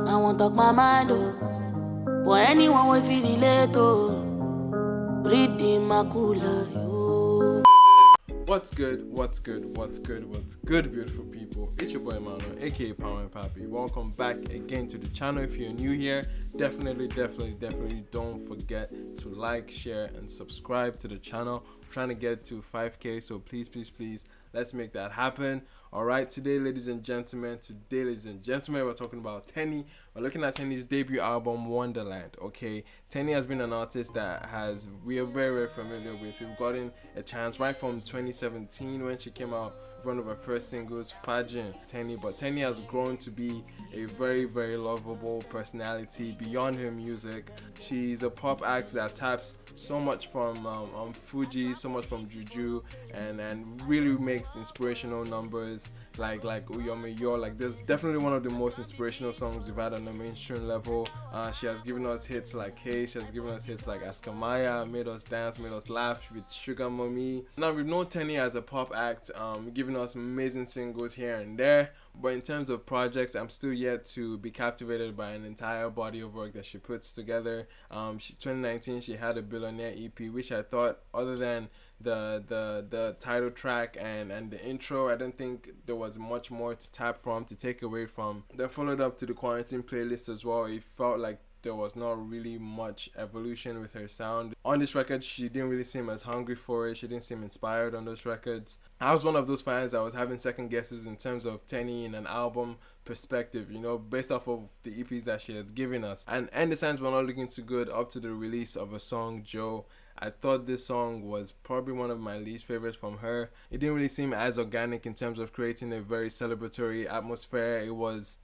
I won't talk my mind, oh. For anyone will feel relate, oh. Redeem my cooler, yo. What's good, beautiful people? It's your boy Mano, aka palmwinepapi. Welcome back again to the channel. If you're new here, definitely don't forget to like, share, and subscribe to the channel. I'm trying to get to 5k, so please, let's make that happen. Alright, today, ladies and gentlemen, we're talking about Teni. We're looking at Teni's debut album, Wonderland. Okay, Teni has been an artist that we are very familiar with. We've gotten a chance right from 2017 when she came out with one of her first singles, Fajin Teni. But Teni has grown to be a very lovable personality beyond her music. She's a pop act that taps so much from Fuji, so much from Juju, and really makes inspirational numbers like Uyomeyo. Like, there's definitely one of the most inspirational songs we've had on the mainstream level. She has given us hits like Hey, she has given us hits like Askamaya, made us dance, made us laugh with Sugar Mommy. Now, we've known Teni as a pop act, giving us amazing singles here and there, but in terms of projects, I'm still yet to be captivated by an entire body of work that she puts together. 2019, she had a Billionaire EP, which I thought, other than the title track and the intro, I don't think there was much more to tap from, to take away from. Then followed up to the Quarantine playlist as well. It felt like there was not really much evolution with her sound. On this record, she didn't really seem as hungry for it. She didn't seem inspired on those records. I was one of those fans that was having second guesses in terms of Teni in an album perspective, you know, based off of the EPs that she had given us. And the signs were not looking too good up to the release of a song, Joe. I thought this song was probably one of my least favorites from her. It didn't really seem as organic in terms of creating a very celebratory atmosphere.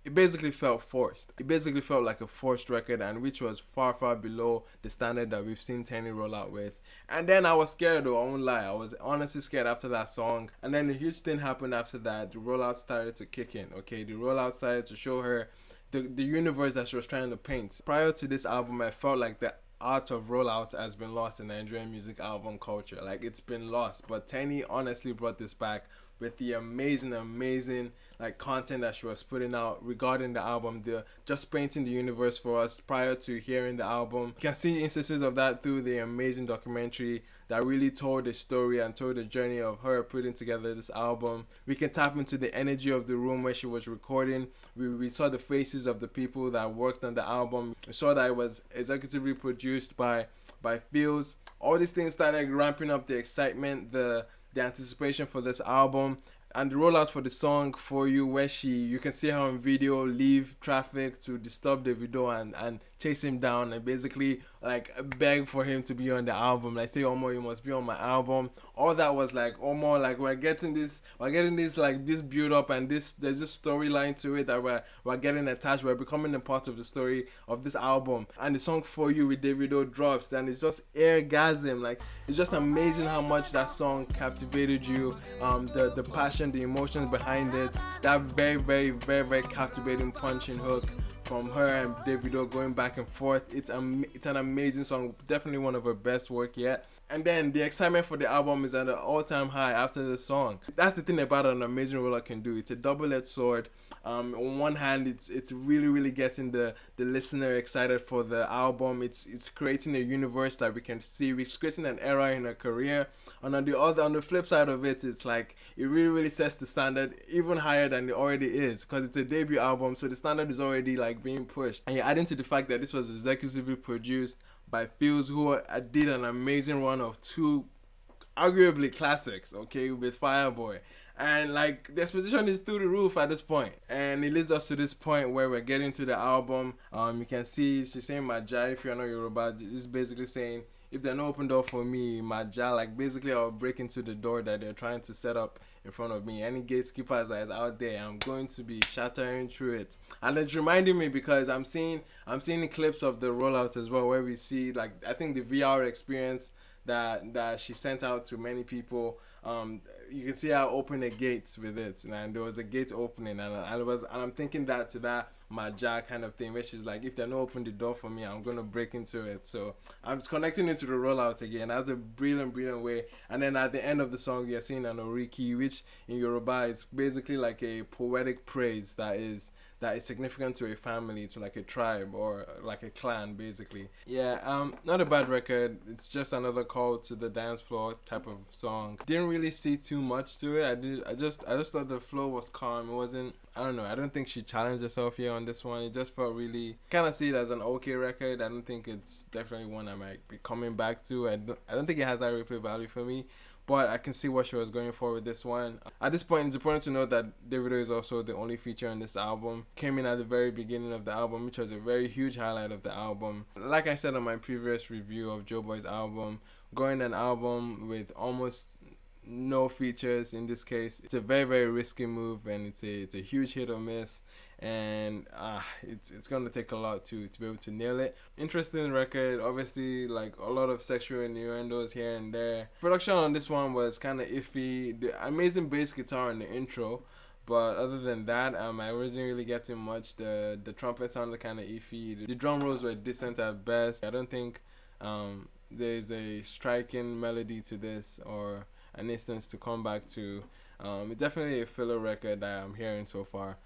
It basically felt forced. It basically felt like a forced record, and which was far below the standard that we've seen Teni roll out with. And then I was scared, though, I won't lie. I was honestly scared after that song. And then a huge thing happened after that. The rollout started to kick in, okay? The rollout started to show her the universe that she was trying to paint. Prior to this album, I felt like the art of rollout has been lost in Nigerian music album culture. Like, it's been lost. But Teni honestly brought this back with the amazing like content that she was putting out regarding the album, just painting the universe for us prior to hearing the album. You can see instances of that through the amazing documentary that really told the story and told the journey of her putting together this album. We can tap into the energy of the room where she was recording. We saw the faces of the people that worked on the album. We saw that it was executively produced by Fields. All these things started ramping up the excitement, the anticipation for this album. And the rollout for the song For You, where you can see her in video leave traffic to disturb the video and chase him down and basically like beg for him to be on the album, like say, Omo, you must be on my album. All that was like, Omo, like we're getting this like this build up, and there's this storyline to it that we're getting attached. We're becoming a part of the story of this album. And the song For You with Davido drops, and it's just orgasm. Like, it's just amazing how much that song captivated you. The passion, the emotions behind it, that very captivating punching hook from her and Davido going back and forth. It's an amazing song, definitely one of her best work yet. And then the excitement for the album is at an all-time high after the song. That's the thing about an amazing rollout can do. It's a double-edged sword. On one hand, it's really getting the listener excited for the album. It's creating a universe that we can see. It's creating an era in her career. And on the flip side of it, it's like it really sets the standard even higher than it already is, because it's a debut album, so the standard is already like being pushed. And you're adding to the fact that this was executively produced by Fields, who did an amazing run of two arguably classics, okay, with Fireboy. And like, the exposition is through the roof at this point, and it leads us to this point where we're getting to the album. You can see she's saying Maja. If you're not Yoruba, it's basically saying, if they don't open door for me, Maja, like basically I'll break into the door that they're trying to set up in front of me. Any gatekeepers that is out there, I'm going to be shattering through it. And it's reminding me because I'm seeing clips of the rollout as well, where we see, like, I think the VR experience that she sent out to many people. You can see I opened a gate with it, and there was a gate opening, and I'm thinking that to that Maja kind of thing, where she's like, if they don't open the door for me, I'm gonna break into it. So I'm just connecting it to the rollout again. That's a brilliant way. And then at the end of the song, you're seeing an oriki, which in Yoruba is basically like a poetic praise that is significant to a family, to like a tribe or like a clan, basically. Yeah, not a bad record. It's just another call to the dance floor type of song. Didn't really see too much to it. I just thought the flow was calm. It wasn't, I don't know, I don't think she challenged herself here on this one. It just felt really, kind of see it as an okay record. I don't think it's definitely one I might be coming back to. I don't think it has that replay value for me. But I can see what she was going for with this one. At this point, it's important to note that Davido is also the only feature on this album. Came in at the very beginning of the album, which was a very huge highlight of the album. Like I said on my previous review of Joeboy's album, going an album with almost no features in this case, it's a very risky move, and it's a huge hit or miss, and it's gonna take a lot to be able to nail it. Interesting record, obviously, like a lot of sexual innuendos here and there. Production on this one was kind of iffy. The amazing bass guitar in the intro, but other than that, I wasn't really getting much. The trumpet sounded kind of iffy. The drum rolls were decent at best. I don't think there's a striking melody to this or an instance to come back to. It's definitely a filler record that I'm hearing so far.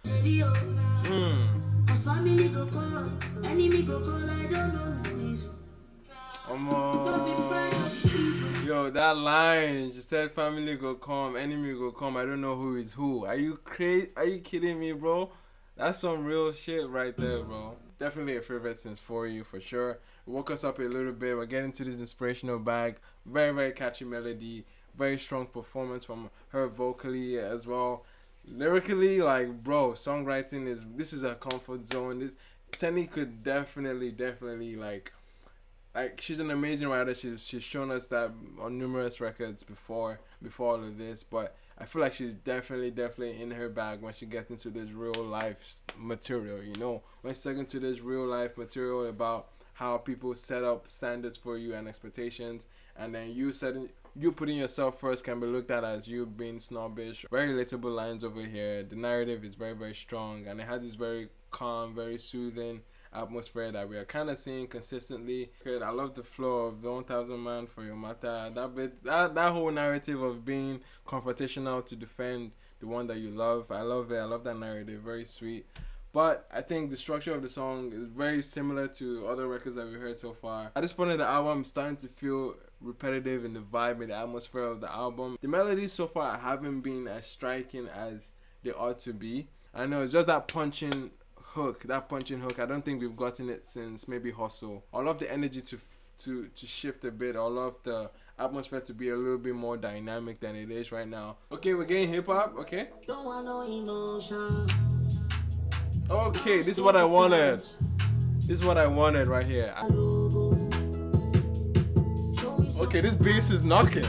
Yo, that line, she said family go come, enemy go come, I don't know who is who. Are you crazy? Are you kidding me, bro? That's some real shit right there, bro. Definitely a favorite since For You, for sure. It woke us up a little bit. We're getting to this inspirational bag. Very catchy melody. Very strong performance from her vocally as well. Lyrically, like, bro, songwriting this is a comfort zone. This Teni could definitely like she's an amazing writer. She's shown us that on numerous records before all of this, but I feel like she's definitely in her bag when she gets into this real life material, you know, when she's talking to this real life material about how people set up standards for you and expectations, and then you putting yourself first can be looked at as you being snobbish. Very relatable lines over here. The narrative is very strong, and it has this very calm, very soothing atmosphere that we are kind of seeing consistently. I love the flow of the 1000 man for your matter. That whole narrative of being confrontational to defend the one that you love. I love it. I love that narrative. Very sweet. But I think the structure of the song is very similar to other records that we've heard so far. At this point in the album, I'm starting to feel repetitive in the vibe and the atmosphere of the album. The melodies so far haven't been as striking as they ought to be. I know it's just that punching hook. I don't think we've gotten it since maybe Hustle. I love the energy to shift a bit. I love the atmosphere to be a little bit more dynamic than it is right now. Okay, we're getting hip hop. Okay. Don't want no emotion. Okay, this is what I wanted. This is what I wanted right here. Okay, this bass is knocking.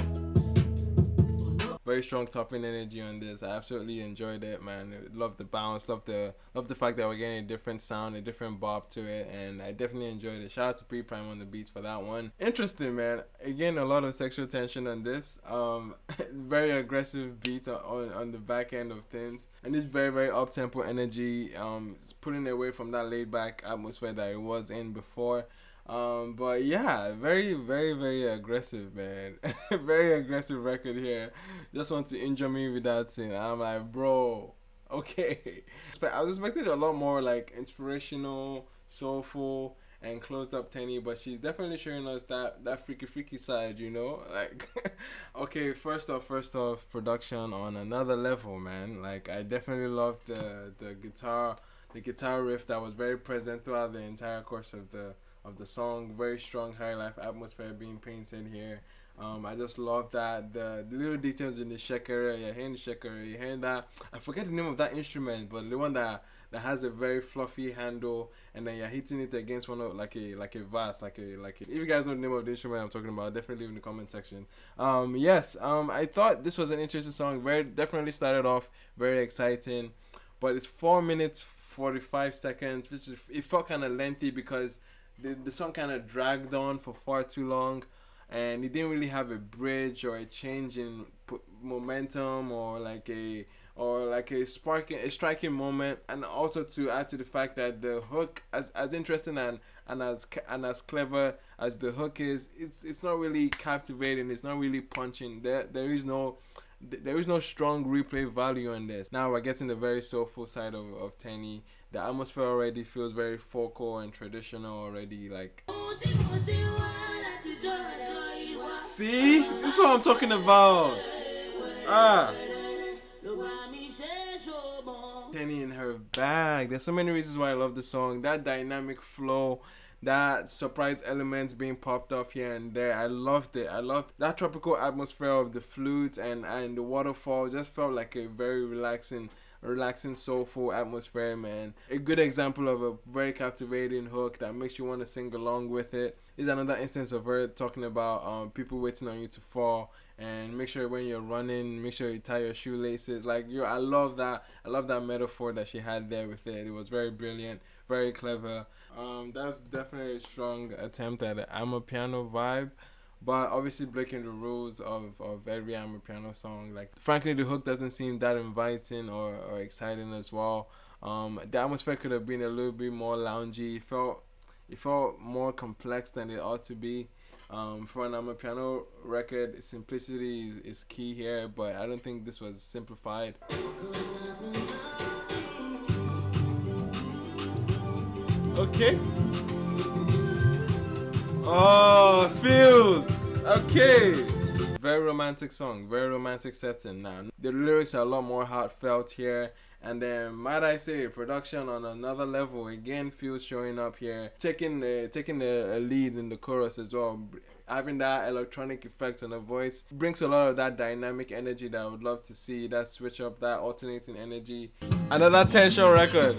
Very strong topping energy on this. I absolutely enjoyed it, man. Love the bounce, love the fact that we're getting a different sound, a different bop to it, and I definitely enjoyed it. Shout out to Pre-Prime on the beats for that one. Interesting, man. Again, a lot of sexual tension on this. Very aggressive beat on the back end of things, and this very up-tempo energy, pulling away from that laid-back atmosphere that it was in before. But yeah, very aggressive, man. Very aggressive record here. Just want to injure me with that thing. I'm like, bro, okay. I was expecting a lot more like inspirational, soulful, and closed up Teni, but she's definitely showing us that freaky side, you know. Like, okay, first off, production on another level, man. Like, I definitely love the guitar riff that was very present throughout the entire course of the song. Very strong high life atmosphere being painted here. I just love that the little details in the shekere. You're hearing the shekere, you're hearing that, I forget the name of that instrument, but the one that has a very fluffy handle, and then you're hitting it against one of like a vase, like a if you guys know the name of the instrument I'm talking about, definitely leave in the comment section. I thought this was an interesting song. Definitely started off very exciting, but it's 4 minutes 45 seconds, which it felt kind of lengthy because the song kind of dragged on for far too long, and it didn't really have a bridge or a change in momentum or like a striking moment. And also to add to the fact that the hook, as interesting and as clever as the hook is, it's not really captivating, it's not really punching. There is no strong replay value in this. Now we're getting the very soulful side of Teni. The atmosphere already feels very focal and traditional already. Like, see, this is what I'm talking about. Teni in her bag. There's so many reasons why I love the song. That dynamic flow, that surprise elements being popped off here and there. I loved it. I loved that tropical atmosphere of the flute and the waterfall. Just felt like a very relaxing soulful atmosphere, man. A good example of a very captivating hook that makes you want to sing along with it. Is another instance of her talking about people waiting on you to fall, and make sure when you're running, make sure you tie your shoelaces. Like, I love that metaphor that she had there with it. It was very brilliant, very clever. That's definitely a strong attempt at an Amapiano vibe, but obviously breaking the rules of every Amapiano song. Like, frankly, the hook doesn't seem that inviting or exciting as well. The atmosphere could have been a little bit more loungy. It felt more complex than it ought to be. For an Amapiano record, simplicity is key here, but I don't think this was simplified. Okay. Oh, feels okay. Very romantic song, very romantic setting. Now the lyrics are a lot more heartfelt here, and then might I say production on another level. Again, feels showing up here, taking a lead in the chorus as well. Having that electronic effect on the voice brings a lot of that dynamic energy that I would love to see. That switch up, that alternating energy. Another tension record.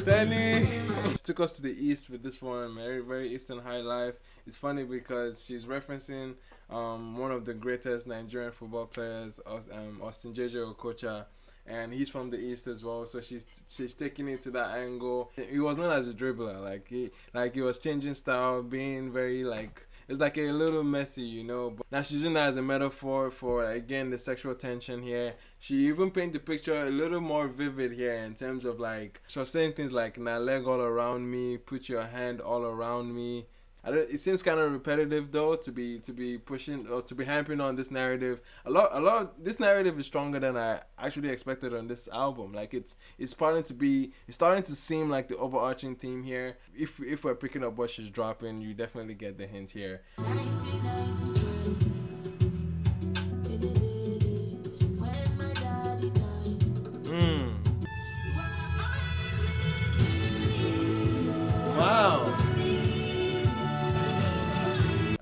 Teni. She took us to the east with this one, very, very Eastern high life. It's funny because she's referencing one of the greatest Nigerian football players, Austin JJ Okocha, and he's from the east as well. So she's taking it to that angle. He was known as a dribbler, like he was changing style, being very like. It's like a little messy, you know. But now she's using that as a metaphor for, again, the sexual tension here. She even painted the picture a little more vivid here in terms of like, she was saying things like, "Now leg all around me, put your hand all around me." It seems kind of repetitive though to be pushing or to be hampering on this narrative. A lot. This narrative is stronger than I actually expected on this album. Like it's starting to seem like the overarching theme here. If we're picking up what she's dropping, you definitely get the hint here. 1995. Wow.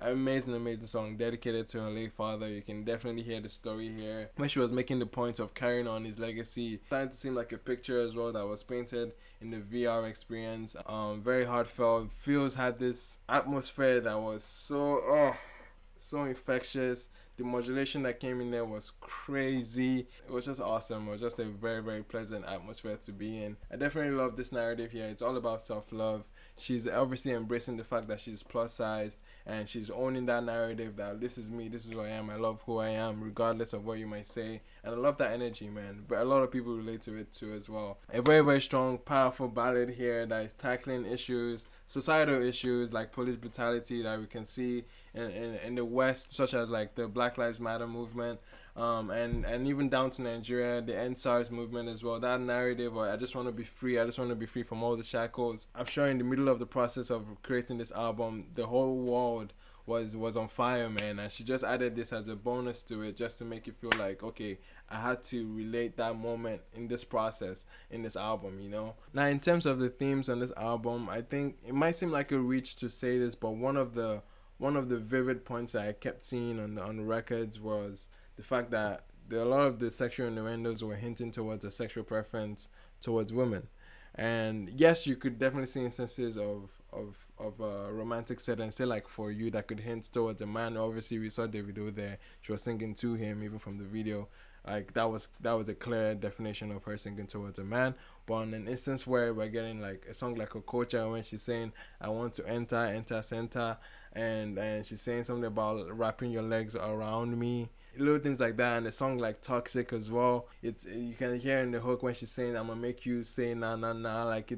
Amazing song dedicated to her late father. You can definitely hear the story here when she was making the point of carrying on his legacy. Starting to seem like a picture as well that was painted in the VR experience. Very heartfelt. Feels had this atmosphere that was so infectious. The modulation that came in there was crazy. It was just awesome. It was just a very, very pleasant atmosphere to be in. I definitely love this narrative here. It's all about self-love. She's obviously embracing the fact that she's plus sized, and she's owning that narrative that this is me, this is who I am, I love who I am, regardless of what you might say. And I love that energy, man. But a lot of people relate to it too as well. A very, very strong, powerful ballad here that is tackling issues, societal issues like police brutality that we can see in the West, such as like the Black Lives Matter movement, and even down to Nigeria, the NSARS movement as well. That narrative, I just want to be free. I just want to be free from all the shackles. I'm sure in the middle of the process of creating this album, the whole world was on fire, man, and she just added this as a bonus to it, just to make it feel like, okay, I had to relate that moment in this process, in this album, you know. Now, in terms of the themes on this album, I think it might seem like a reach to say this, but one of the vivid points that I kept seeing on the records was the fact that a lot of the sexual innuendos were hinting towards a sexual preference towards women. And yes, you could definitely see instances of a romantic setting, say like For You, that could hint towards a man. Obviously, we saw Davido there. She was singing to him, even from the video. Like that was a clear definition of her singing towards a man. But on an instance where we're getting like a song like a culture, when she's saying I want to enter center, and she's saying something about wrapping your legs around me, little things like that. And a song like Toxic as well, it's, you can hear in the hook when she's saying I'm gonna make you say nah nah nah, like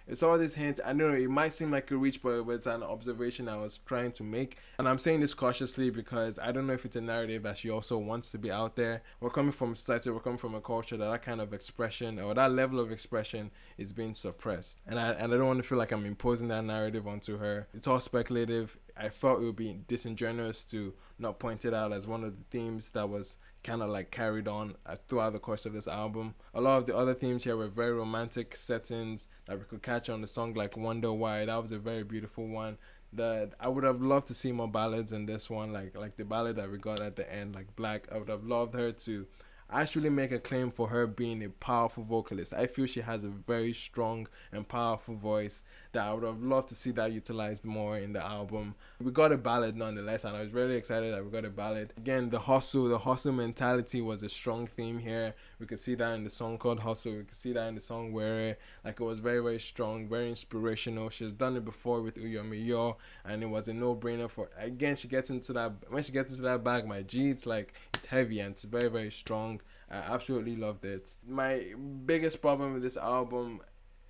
it's all these hints. I know it might seem like a reach, but it's an observation I was trying to make. And I'm saying this cautiously because I don't know if it's a narrative that she also wants to be out there. We're coming from society, we're coming from a culture that kind of expression or that level of expression is being suppressed. And I don't want to feel like I'm imposing that narrative onto her. It's all speculative. I felt it would be disingenuous to not point it out as one of the themes that was kind of like carried on throughout the course of this album. A lot of the other themes here were very romantic settings that we could catch on the song like Wonder Why. That was a very beautiful one. That I would have loved to see more ballads in this one, like the ballad that we got at the end, like Black. I would have loved her to actually make a claim for her being a powerful vocalist. I feel she has a very strong and powerful voice that I would have loved to see that utilized more in the album. We got a ballad nonetheless, and I was really excited that we got a ballad. Again, the hustle mentality was a strong theme here. We could see that in the song called Hustle. We could see that in the song Where, like, it was very, very strong, very inspirational. She's done it before with Uyomiyo, and it was a no-brainer for, again, when she gets into that bag, my G, it's like, it's heavy and it's very, very strong. I absolutely loved it. My biggest problem with this album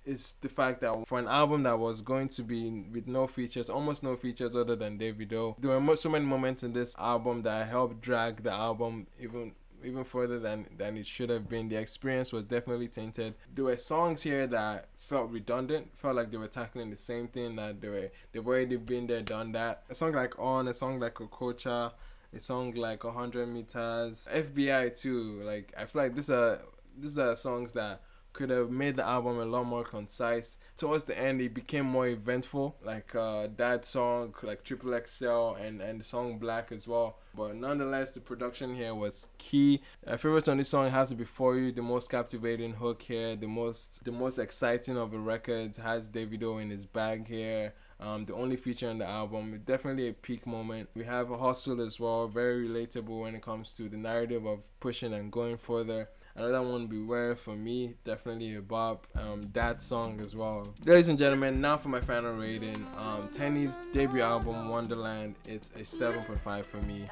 is the fact that for an album that was going to be with no features, almost no features other than Davido, there were so many moments in this album that helped drag the album even further than it should have been. The experience was definitely tainted. There were songs here that felt redundant, felt like they were tackling the same thing, that they've already been there, done that. A song like On, a song like Okocha, a song like 100 Meters, FBI too. Like, I feel like these are songs that could have made the album a lot more concise. Towards the end, it became more eventful, like that song, like Triple XL, and the song Black as well. But nonetheless, the production here was key. My favorite on this song has to be For You, the most captivating hook here, the most exciting of the records, has Davido in his bag here. The only feature on the album, definitely a peak moment. We have a Hustle as well, very relatable when it comes to the narrative of pushing and going further. Another one, Beware, for me, definitely a bop. That song as well. Ladies and gentlemen, now for my final rating. Teni's debut album, Wonderland, it's a 7.5 for me.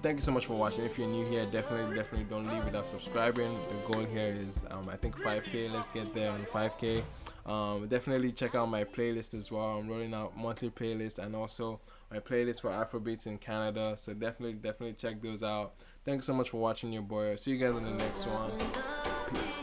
Thank you so much for watching. If you're new here, definitely don't leave without subscribing. The goal here is I think 5k. Let's get there on 5k. Definitely check out my playlist as well. I'm rolling out monthly playlist and also my playlist for Afrobeats in Canada, so definitely check those out. Thanks so much for watching, your boy. I'll see you guys on the next one. Peace.